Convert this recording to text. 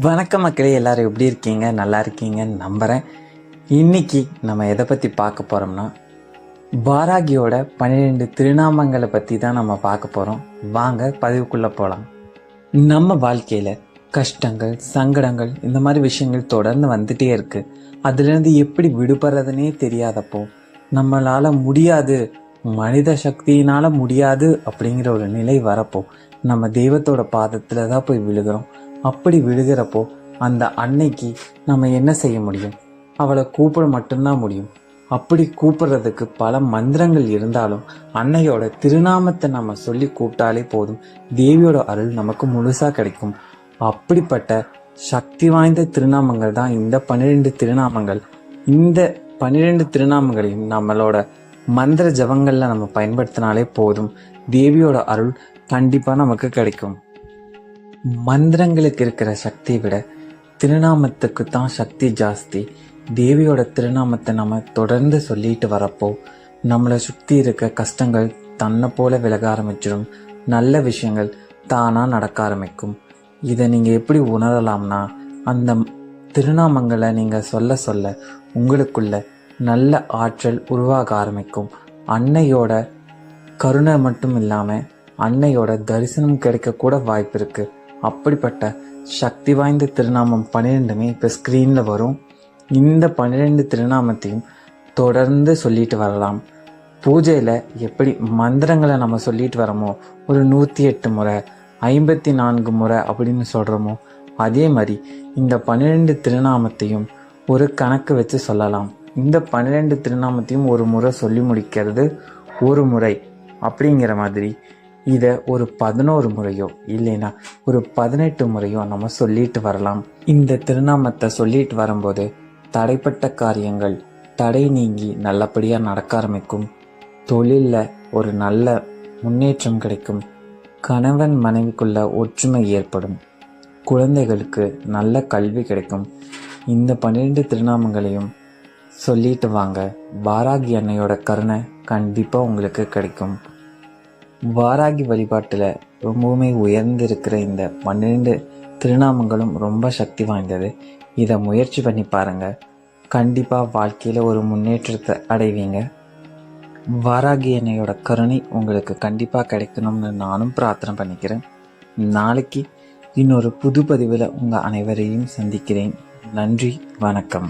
வணக்கம் மக்களே, எல்லாரும் எப்படி இருக்கீங்க? நல்லா இருக்கீங்கன்னு நம்புகிறேன். இன்னைக்கு நம்ம எதை பற்றி பார்க்க போகிறோம்னா, வாராகியோட 12 திருநாமங்களை பற்றி தான் நம்ம பார்க்க போகிறோம். வாங்க பதிவுக்குள்ளே போகலாம். நம்ம வாழ்க்கையில் கஷ்டங்கள், சங்கடங்கள், இந்த மாதிரி விஷயங்கள் தொடர்ந்து வந்துட்டே இருக்கு. அதுலேருந்து எப்படி விடுபடுறதுனே தெரியாதப்போ, நம்மளால் முடியாது, மனித சக்தியினால் முடியாது அப்படிங்கிற ஒரு நிலை வரப்போ, நம்ம தெய்வத்தோட பாதத்தில் தான் போய் விழுகிறோம். அப்படி விழுகிறப்போ அந்த அன்னைக்கு நம்ம என்ன செய்ய முடியும்? அவளை கூப்பிட மட்டும்தான் முடியும். அப்படி கூப்பிடுறதுக்கு பல மந்திரங்கள் இருந்தாலும் அன்னையோட திருநாமத்தை நம்ம சொல்லி கூப்பிட்டாலே போதும், தேவியோட அருள் நமக்கு முழுசா கிடைக்கும். அப்படிப்பட்ட சக்தி வாய்ந்த திருநாமங்கள் தான் இந்த 12 திருநாமங்கள். இந்த 12 திருநாமங்களையும் நம்மளோட மந்திர ஜபங்கள்ல நம்ம பயன்படுத்தினாலே போதும், தேவியோட அருள் கண்டிப்பா நமக்கு கிடைக்கும். மந்திரங்களுக்கு இருக்கிற சக்தியை விட திருநாமத்துக்கு தான் சக்தி ஜாஸ்தி. தேவியோட திருநாமத்தை நம்ம தொடர்ந்து சொல்லிட்டு வரப்போ நம்மளை சுற்றி இருக்க கஷ்டங்கள் தன்னை போல விலக ஆரம்பிச்சிடும். நல்ல விஷயங்கள் தானாக நடக்க ஆரம்பிக்கும். இதை நீங்கள் எப்படி உணரலாம்னா, அந்த திருநாமங்களை நீங்கள் சொல்ல சொல்ல உங்களுக்குள்ள நல்ல ஆற்றல் உருவாக ஆரம்பிக்கும். அன்னையோட கருணை மட்டும் இல்லாமல் அன்னையோட தரிசனம் கிடைக்க கூட வாய்ப்பு இருக்குது. அப்படிப்பட்ட சக்தி வாய்ந்த திருநாமம் 12மே இப்போ ஸ்க்ரீனில் வரும். இந்த 12 திருநாமத்தையும் தொடர்ந்து சொல்லிட்டு வரலாம். பூஜையில் எப்படி மந்திரங்களை நம்ம சொல்லிட்டு வரோமோ, ஒரு 108 முறை, 54 முறை அப்படின்னு சொல்கிறோமோ, அதே மாதிரி இந்த 12 திருநாமத்தையும் ஒரு கணக்கு வச்சு சொல்லலாம். இந்த 12 திருநாமத்தையும் ஒரு முறை சொல்லி முடிக்கிறது ஒரு முறை அப்படிங்கிற மாதிரி இதை ஒரு 11 முறையோ இல்லைன்னா ஒரு 18 முறையோ நம்ம சொல்லிட்டு வரலாம். இந்த திருநாமத்தை சொல்லிட்டு வரும்போது தடைப்பட்ட காரியங்கள் தடை நீங்கி நல்லபடியாக நடக்க ஆரம்பிக்கும். தொழிலில் ஒரு நல்ல முன்னேற்றம் கிடைக்கும். கணவன் மனைவிக்குள்ள ஒற்றுமை ஏற்படும். குழந்தைகளுக்கு நல்ல கல்வி கிடைக்கும். இந்த 12 திருநாமங்களையும் சொல்லிட்டு வாங்க, வாராகி அன்னையோட கருணை கண்டிப்பாக உங்களுக்கு கிடைக்கும். வாராகி வழிபாட்டில் ரொம்பவுமே உயர்ந்திருக்கிற இந்த 12 திருநாமங்களும் ரொம்ப சக்தி வாய்ந்தது. இதை முயற்சி பண்ணி பாருங்கள், கண்டிப்பாக வாழ்க்கையில் ஒரு முன்னேற்றத்தை அடைவீங்க. வாராகி அன்னையோட கருணை உங்களுக்கு கண்டிப்பாக கிடைக்கணும்னு நானும் பிரார்த்தனை பண்ணிக்கிறேன். நாளைக்கு இன்னொரு புது பதிவில் உங்கள் அனைவரையும் சந்திக்கிறேன். நன்றி, வணக்கம்.